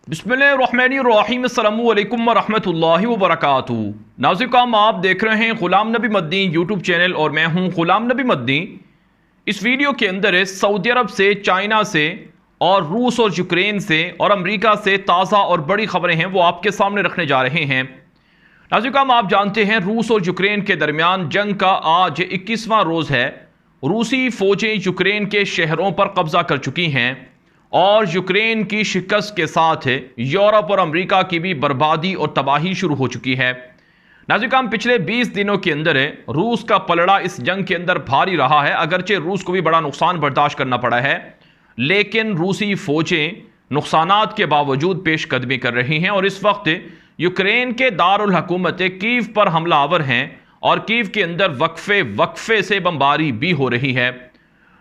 बिस्मिल्लाहिर्रहमानिर्रहीम अस्सलामु अलैकुम वरहमतुल्लाहि वबरकातुहू। नाज़िम, आप देख रहे हैं ग़ुलाम नबी मदनी यूट्यूब चैनल और मैं हूं ग़ुलाम नबी मदनी। इस वीडियो के अंदर सऊदी अरब से, चाइना से और रूस और यूक्रेन से और अमेरिका से ताज़ा और बड़ी खबरें हैं वो आपके सामने रखने जा रहे हैं। नाज़िम, आप जानते हैं रूस और यूक्रेन के दरमियान जंग का आज 21वां रोज़ है। रूसी फ़ौजें यूक्रेन के शहरों पर कब्जा कर चुकी हैं और यूक्रेन की शिकस्त के साथ यूरोप और अमेरिका की भी बर्बादी और तबाही शुरू हो चुकी है। नाज़िम, पिछले 20 दिनों के अंदर रूस का पलड़ा इस जंग के अंदर भारी रहा है। अगरचे रूस को भी बड़ा नुकसान बर्दाश्त करना पड़ा है, लेकिन रूसी फ़ौजें नुकसानात के बावजूद पेशकदमी कर रही हैं और इस वक्त यूक्रेन के दारुल हुकूमत कीव पर हमलावर हैं और कीव के अंदर वक्फे से बमबारी भी हो रही है।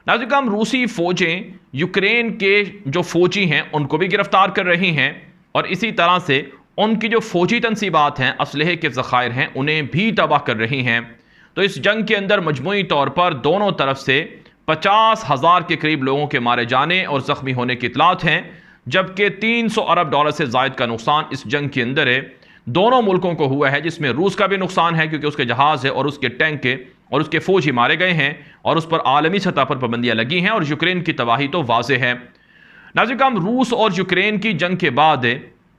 नाज़िम, रूसी फ़ौजें यूक्रेन के जो फ़ौजी हैं उनको भी गिरफ्तार कर रही हैं और इसी तरह से उनकी जो फ़ौजी तनसीबात हैं, असलहे के ज़खायर हैं, उन्हें भी तबाह कर रही हैं। तो इस जंग के अंदर मजमूई तौर पर दोनों तरफ से 50,000 के करीब लोगों के मारे जाने और ज़ख्मी होने की इतलात हैं, जबकि 300 अरब डॉलर से ज़ायद का नुकसान इस जंग के अंदर दोनों मुल्कों को हुआ है, जिसमें रूस का भी नुकसान है क्योंकि उसके जहाज़ है और उसके टैंक और उसके फौजी मारे गए हैं और उस पर आलमी सतह पर पाबंदियां लगी हैं और यूक्रेन की तबाही तो वाज़ेह है। नाज़िम, रूस और यूक्रेन की जंग के बाद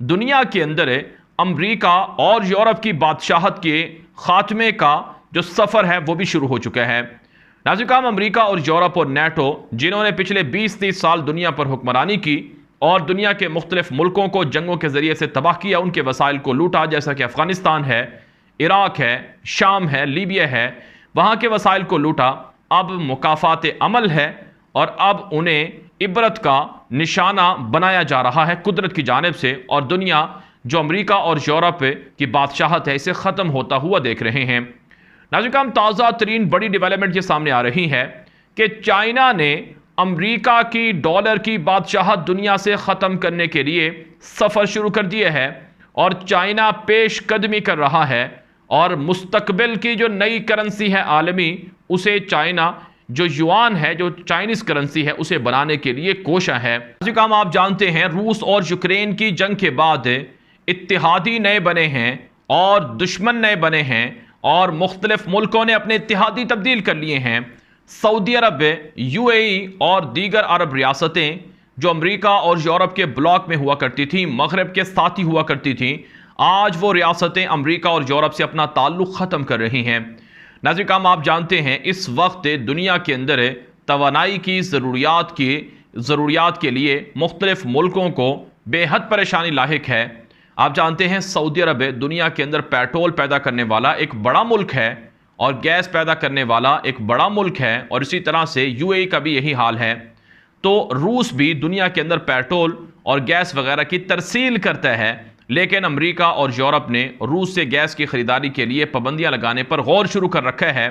दुनिया के अंदर अमेरिका और यूरोप की बादशाहत के खात्मे का जो सफ़र है वो भी शुरू हो चुका है। नाज़िम, अमेरिका और यूरोप और नेटो, जिन्होंने पिछले 20-30 साल दुनिया पर हुक्मरानी की और दुनिया के मुख्तलिफ मुल्कों को जंगों के ज़रिए से तबाह किया, उनके वसाइल को लूटा, जैसा कि अफ़गानिस्तान है, इराक है, शाम है, लीबिया है, वहाँ के वसाइल को लूटा। अब मुकाफ़ात अमल है और अब उन्हें इबरत का निशाना बनाया जा रहा है कुदरत की जानिब से, और दुनिया जो अमेरिका और यूरोप की बादशाहत है इसे ख़त्म होता हुआ देख रहे हैं। नाज़िम, ताज़ा तरीन बड़ी डेवलपमेंट ये सामने आ रही है कि चाइना ने अमेरिका की डॉलर की बादशाहत दुनिया से ख़त्म करने के लिए सफ़र शुरू कर दिया है और चाइना पेशकदमी कर रहा है और मुस्तकबिल की जो नई करेंसी है आलमी, उसे चाइना जो युआन है, जो चाइनीज करेंसी है, उसे बनाने के लिए कोशा है। नाज़िम, आप जानते हैं रूस और यूक्रेन की जंग के बाद इत्तेहादी नए बने हैं और दुश्मन नए बने हैं और मुख्तलिफ मुल्कों ने अपने इत्तेहादी तब्दील कर लिए हैं। सऊदी अरब, यूएई और दीगर अरब रियासतें जो अमेरिका और यूरोप के ब्लॉक में हुआ करती थी, मगरब के साथ ही हुआ करती थी, आज वो रियासतें अमेरिका और यूरोप से अपना ताल्लुक़ ख़त्म कर रही हैं। नाज़िम, आप जानते हैं इस वक्त दुनिया के अंदर तवानाई की ज़रूरियात के लिए मुख्तलिफ मुल्कों को बेहद परेशानी लाहिक है। आप जानते हैं सऊदी अरब दुनिया के अंदर पेट्रोल पैदा करने वाला एक बड़ा मुल्क है और गैस पैदा करने वाला एक बड़ा मुल्क है और इसी तरह से यूएई का भी यही हाल है। तो रूस भी दुनिया के अंदर पेट्रोल और गैस वगैरह की तरसील करता है, लेकिन अमेरिका और यूरोप ने रूस से गैस की ख़रीदारी के लिए पाबंदियां लगाने पर गौर शुरू कर रखा है,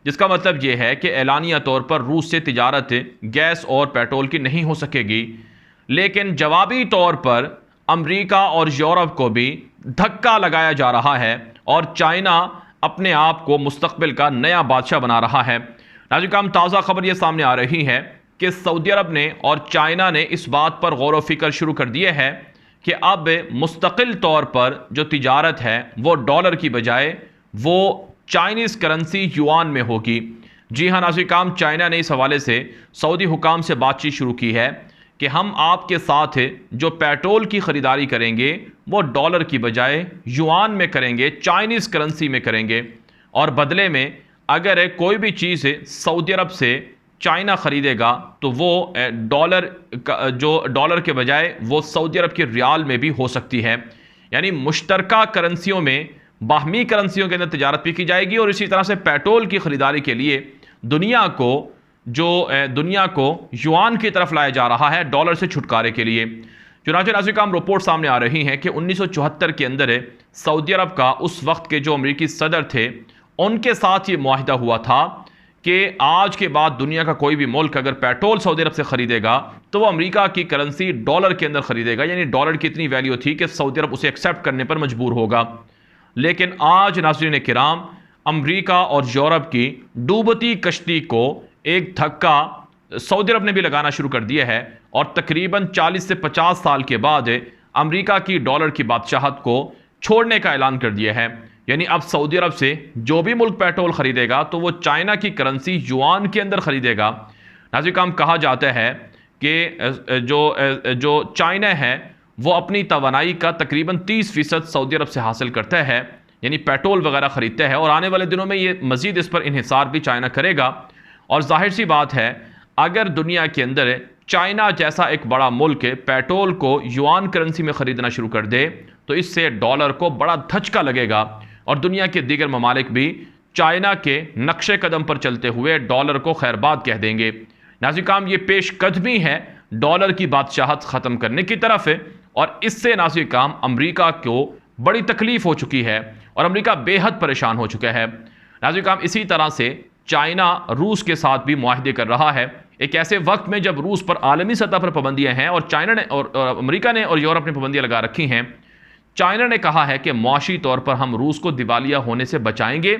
जिसका मतलब यह है कि एलानिया तौर पर रूस से तिजारत गैस और पेट्रोल की नहीं हो सकेगी, लेकिन जवाबी तौर पर अमेरिका और यूरोप को भी धक्का लगाया जा रहा है और चाइना अपने आप को मुस्तकबिल का नया बादशाह बना रहा है। नाज़िम, ताज़ा खबर यह सामने आ रही है कि सऊदी अरब ने और चाइना ने इस बात पर गौर व फिक्र शुरू कर दिया है कि अब मुस्तकिल तौर पर जो तिजारत है वो डॉलर की बजाय वो चाइनीज़ करेंसी युआन में होगी। जी हाँ नाज़िम, चाइना ने इस हवाले से सऊदी हुकाम से बातचीत शुरू की है कि हम आपके साथ जो पेट्रोल की ख़रीदारी करेंगे वो डॉलर की बजाय युआन में करेंगे, चाइनीज़ करेंसी में करेंगे, और बदले में अगर कोई भी चीज़ सऊदी अरब से चाइना ख़रीदेगा तो वो डॉलर के बजाय वो सऊदी अरब के रियाल में भी हो सकती है। यानी मुश्तरका करेंसियों में, बाहमी करेंसियों के अंदर तिजारत भी की जाएगी और इसी तरह से पेट्रोल की ख़रीदारी के लिए दुनिया को युआन की तरफ लाया जा रहा है डॉलर से छुटकारे के लिए। चुनांचे नाज़िम, रिपोर्ट सामने आ रही है कि 1974 के अंदर सऊदी अरब का उस वक्त के जो अमेरिकी सदर थे उनके साथ ये मुआहिदा हुआ था कि आज के बाद दुनिया का कोई भी मुल्क अगर पेट्रोल सऊदी अरब से ख़रीदेगा तो वो अमेरिका की करेंसी डॉलर के अंदर ख़रीदेगा। यानी डॉलर की इतनी वैल्यू थी कि सऊदी अरब उसे एक्सेप्ट करने पर मजबूर होगा। लेकिन आज नाज़रीन किराम, अमेरिका और यूरोप की डूबती कश्ती को एक धक्का सऊदी अरब ने भी लगाना शुरू कर दिया है और तकरीबन 40 से 50 साल के बाद अमेरिका की डॉलर की बादशाहत को छोड़ने का ऐलान कर दिया है। यानी अब सऊदी अरब से जो भी मुल्क पेट्रोल खरीदेगा तो वो चाइना की करेंसी युआन के अंदर खरीदेगा। नाज़रीन, कहा जाता है कि जो चाइना है वो अपनी तवानाई का तकरीबन 30% सऊदी अरब से हासिल करता है, यानी पेट्रोल वगैरह ख़रीदता है, और आने वाले दिनों में ये मज़ीद इस पर इन्हिसार भी चाइना करेगा। और जाहिर सी बात है, अगर दुनिया के अंदर चाइना जैसा एक बड़ा मुल्क पेट्रोल को युआन करेंसी में ख़रीदना शुरू कर दे तो इससे डॉलर को बड़ा धचका लगेगा और दुनिया के दीगर ममालिक भी चाइना के नक्शे कदम पर चलते हुए डॉलर को खैरबाद कह देंगे। नाज़रीन, ये पेशकदमी है डॉलर की बादशाहत ख़त्म करने की तरफ है, और इससे नाज़रीन अमेरिका को बड़ी तकलीफ हो चुकी है और अमेरिका बेहद परेशान हो चुका है। नाज़रीन, इसी तरह से चाइना रूस के साथ भी मुआहदे कर रहा है, एक ऐसे वक्त में जब रूस पर आलमी सतह पर पाबंदियां हैं और चाइना ने और अमेरिका ने और यूरोप ने पाबंदियां लगा रखी हैं। चाइना ने कहा है कि मुआशी तौर पर हम रूस को दिवालिया होने से बचाएंगे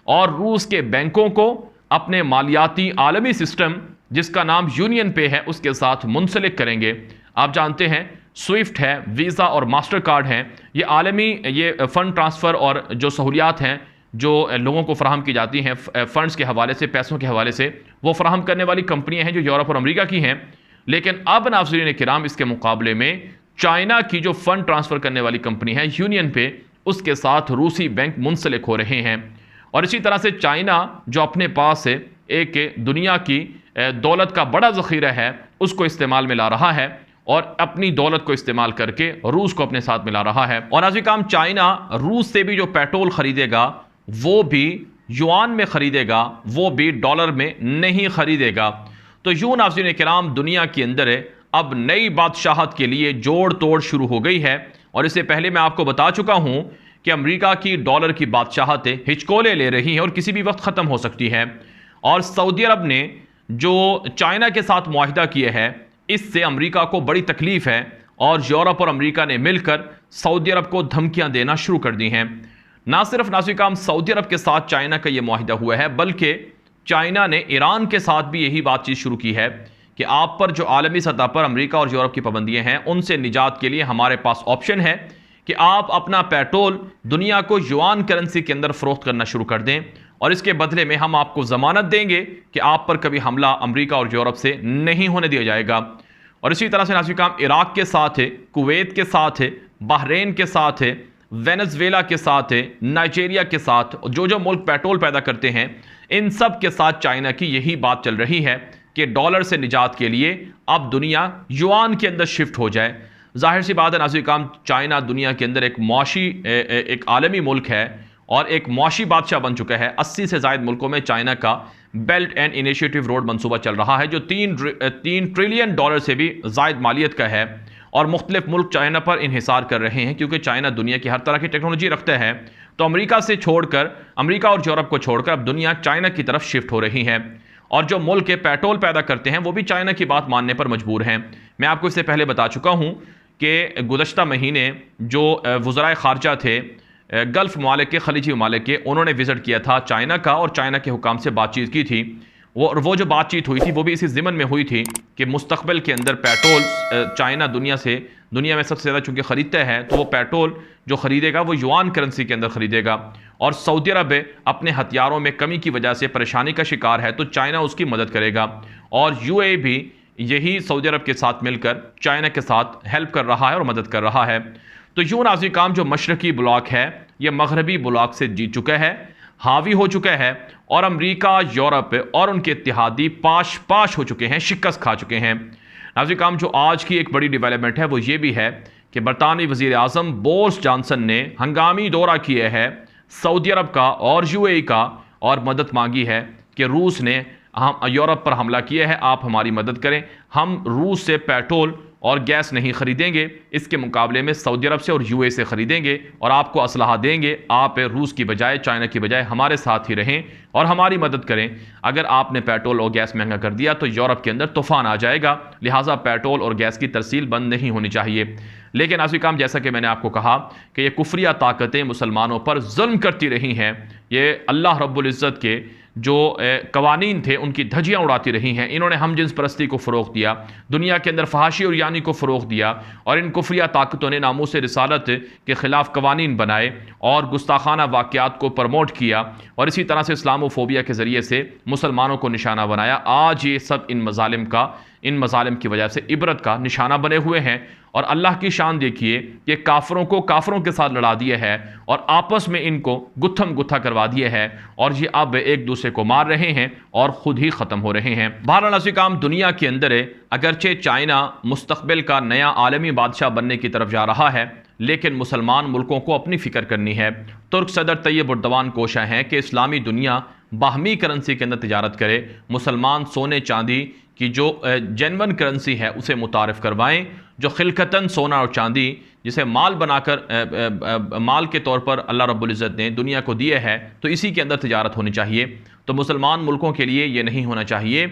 और रूस के बैंकों को अपने मालियाती आलमी सिस्टम जिसका नाम यूनियन पे है उसके साथ मुंसलिक करेंगे। आप जानते हैं स्विफ्ट है, वीज़ा और मास्टर कार्ड हैं, ये आलमी ये फ़ंड ट्रांसफ़र और जो सहूलियात हैं जो लोगों को फराहम की जाती हैं फ़ंड्स के हवाले से, पैसों के हवाले से, वो फराहम करने वाली कंपनियां हैं जो यूरोप और अमेरिका की हैं। लेकिन अब नाज़रीन किराम इसके मुकाबले में चाइना की जो फ़ंड ट्रांसफ़र करने वाली कंपनी है यूनियन पे, उसके साथ रूसी बैंक मुंसलिक हो रहे हैं। और इसी तरह से चाइना जो अपने पास एक दुनिया की दौलत का बड़ा ज़ख़ीरा है उसको इस्तेमाल में ला रहा है और अपनी दौलत को इस्तेमाल करके रूस को अपने साथ मिला रहा है। और नाज़रीन, चाइना रूस से भी जो पेट्रोल ख़रीदेगा वो भी युआन में ख़रीदेगा, वो भी डॉलर में नहीं ख़रीदेगा। तो यूँ नाज़रीन किराम दुनिया के अंदर अब नई बादशाहत के लिए जोड़ तोड़ शुरू हो गई है। और इससे पहले मैं आपको बता चुका हूँ कि अमेरिका की डॉलर की बादशाहत हिचकोले ले रही है और किसी भी वक्त ख़त्म हो सकती है। और सऊदी अरब ने जो चाइना के साथ मुआहिदा किया है इससे अमेरिका को बड़ी तकलीफ़ है और यूरोप और अमेरिका ने मिलकर सऊदी अरब को धमकियाँ देना शुरू कर दी हैं। ना सिर्फ नाज़रीन सऊदी अरब के साथ चाइना का ये मुआहिदा हुआ है बल्कि चाइना ने ईरान के साथ भी यही बातचीत शुरू की है कि आप पर जो आलमी सतह पर अमेरिका और यूरोप की पाबंदियां हैं उनसे निजात के लिए हमारे पास ऑप्शन है कि आप अपना पेट्रोल दुनिया को युआन करेंसी के अंदर फ़रोख्त करना शुरू कर दें और इसके बदले में हम आपको ज़मानत देंगे कि आप पर कभी हमला अमेरिका और यूरोप से नहीं होने दिया जाएगा। और इसी तरह से नाज़रीन इराक़ के साथ है, कुवैत के साथ है, बहरीन के साथ है, वेनेज़ुएला के साथ है, नाइजीरिया के साथ, जो मुल्क पेट्रोल पैदा करते हैं इन सब के साथ चाइना की यही बात चल रही है कि डॉलर से निजात के लिए अब दुनिया युआन के अंदर शिफ्ट हो जाए। जाहिर सी बात है नाज़रीन, चाइना दुनिया के अंदर एक मौशी एक आलमी मुल्क है और एक मौशी बादशाह बन चुका है। 80 से ज़ायद मुल्कों में चाइना का बेल्ट एंड इनिशिएटिव रोड मंसूबा चल रहा है जो 3 ट्रिलियन डॉलर से भी ज़ायद मालियत का है और मुख्तलिफ मुल्क चाइना पर इन्हिसार कर रहे हैं क्योंकि चाइना दुनिया की हर तरह की टेक्नोलॉजी रखता है। तो अमेरिका से छोड़कर, अमेरिका और यूरोप को छोड़कर अब दुनिया चाइना की तरफ शिफ्ट हो रही है और जो मुल्क के पेट्रोल पैदा करते हैं वो भी चाइना की बात मानने पर मजबूर हैं। मैं आपको इससे पहले बता चुका हूँ कि गुज़श्ता महीने जो वज़राए ख़ारजा थे गल्फ़ ममालिक के, खलीजी ममालिक के, उन्होंने विज़िट किया था चाइना का और चाइना के हुकाम से बातचीत की थी। वो जो बातचीत हुई थी वो भी इसी ज़िमन में हुई थी कि मुस्तक़बिल के अंदर पेट्रोल चाइना दुनिया में सबसे ज़्यादा चूँकि ख़रीदता है तो वो पेट्रोल जो ख़रीदेगा वो युआन करेंसी के अंदर ख़रीदेगा। और सऊदी अरब अपने हथियारों में कमी की वजह से परेशानी का शिकार है तो चाइना उसकी मदद करेगा और यूएई भी यही सऊदी अरब के साथ मिलकर चाइना के साथ हेल्प कर रहा है और मदद कर रहा है। तो यूँ नाज़रीन जो मशरक़ी ब्लॉक है ये मगरबी ब्लॉक से जीत चुका है, हावी हो चुका है और अमेरिका, यूरोप और उनके इत्तेहादी पाश हो चुके हैं, शिकस्त खा चुके हैं। नाज़रीन जो आज की एक बड़ी डेवलपमेंट है वो ये भी है कि बरतानवी वज़ीर आज़म बोरिस जॉनसन ने हंगामी दौरा किया है सऊदी अरब का और यूएई का और मदद मांगी है कि रूस ने हम यूरोप पर हमला किया है, आप हमारी मदद करें, हम रूस से पेट्रोल और गैस नहीं ख़रीदेंगे, इसके मुकाबले में सऊदी अरब से और यूएई से ख़रीदेंगे और आपको असलहा देंगे, आप रूस की बजाय, चाइना की बजाय हमारे साथ ही रहें और हमारी मदद करें। अगर आपने पेट्रोल और गैस महंगा कर दिया तो यूरोप के अंदर तूफ़ान आ जाएगा, लिहाजा पेट्रोल और गैस की तरसील बंद नहीं होनी चाहिए। लेकिन नाज़रीन जैसा कि मैंने आपको कहा कि ये कुफ्रिया ताकतें मुसलमानों पर जुल्म करती रही हैं, ये अल्लाह रब्बुल इज़्ज़त के जो कवानीन थे उनकी धज्जियाँ उड़ाती रही हैं। इन्होंने हम जिन्स परस्ती को फ़रोग़ दिया, दुनिया के अंदर फहाशी और यानी को फ़रोग़ दिया, और इन कुफ्रिया ताकतों ने नामूस रिसालत के ख़िलाफ़ कवानीन बनाए और गुस्ताखाना वाक़यात को प्रमोट किया, और इसी तरह से इस्लामोफोबिया के ज़रिए से मुसलमानों को निशाना बनाया। आज ये सब इन मज़ालिम की वजह से इबरत का निशाना बने हुए हैं। और अल्लाह की शान देखिए कि काफरों को काफरों के साथ लड़ा दिया है और आपस में इनको गुत्थम गुत्था करवा दिया है, और ये अब एक दूसरे को मार रहे हैं और ख़ुद ही ख़त्म हो रहे हैं। बहरहाल नाज़रीन काम दुनिया के अंदर है, अगरचे चाइना मुस्तक़बिल का नया आलमी बादशाह बनने की तरफ जा रहा है, लेकिन मुसलमान मुल्कों को अपनी फ़िक्र करनी है। तुर्क सदर तैयब उर्दवान कोशा हैं कि इस्लामी दुनिया बाहमी करेंसी के अंदर तिजारत करे, मुसलमान सोने चांदी की जो जेनवन करेंसी है उसे मुतारफ़ करवाएं, जो खिलकतन सोना और चांदी जिसे माल बनाकर माल के तौर पर अल्लाह रब्बुल इज़्ज़त ने दुनिया को दिया है, तो इसी के अंदर तिजारत होनी चाहिए। तो मुसलमान मुल्कों के लिए ये नहीं होना चाहिए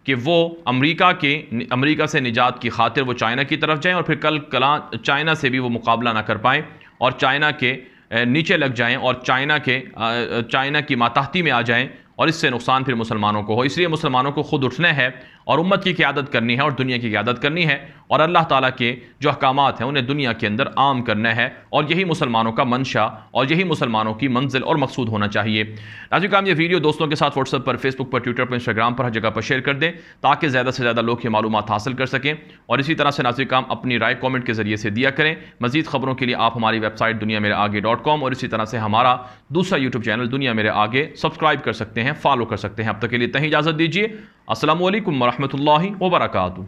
कि वो अमेरिका से निजात की खातिर वो चाइना की तरफ जाएं और फिर कल कला चाइना से भी वो मुकाबला ना कर पाएँ और चाइना के नीचे लग जाएं और चाइना की मातहती में आ जाएं, और इससे नुकसान फिर मुसलमानों को हो। इसलिए मुसलमानों को खुद उठना है और उम्मत की क़यादत करनी है और दुनिया की क़यादत करनी है, और अल्लाह ताला के जो अहकामात हैं उन्हें दुनिया के अंदर आम करना है, और यही मुसलमानों का मंशा और यही मुसलमानों की मंजिल और मकसूद होना चाहिए। नाज़रीन काम ये वीडियो दोस्तों के साथ व्हाट्सएप पर, फेसबुक पर, ट्विटर पर, इंस्टाग्राम पर, हर जगह पर शेयर कर दें ताकि ज़्यादा से ज़्यादा लोग ये मालूमात हासिल कर सकें। और इसी तरह से नाज़रीन काम अपनी राय कॉमेंट के ज़रिए से दिया करें। मज़ीद ख़बरों के लिए आप हमारी वेबसाइट दुनियामेरेआगे.com और इसी तरह से हमारा दूसरा यूट्यूब चैनल दुनिया मेरे आगे सब्सक्राइब कर सकते हैं, फॉलो कर सकते हैं। अब तक के लिए इतना ही इजाज़त दीजिए। अस्सलामु अलैकुम वरहमतुल्लाहि वबरकातुहू।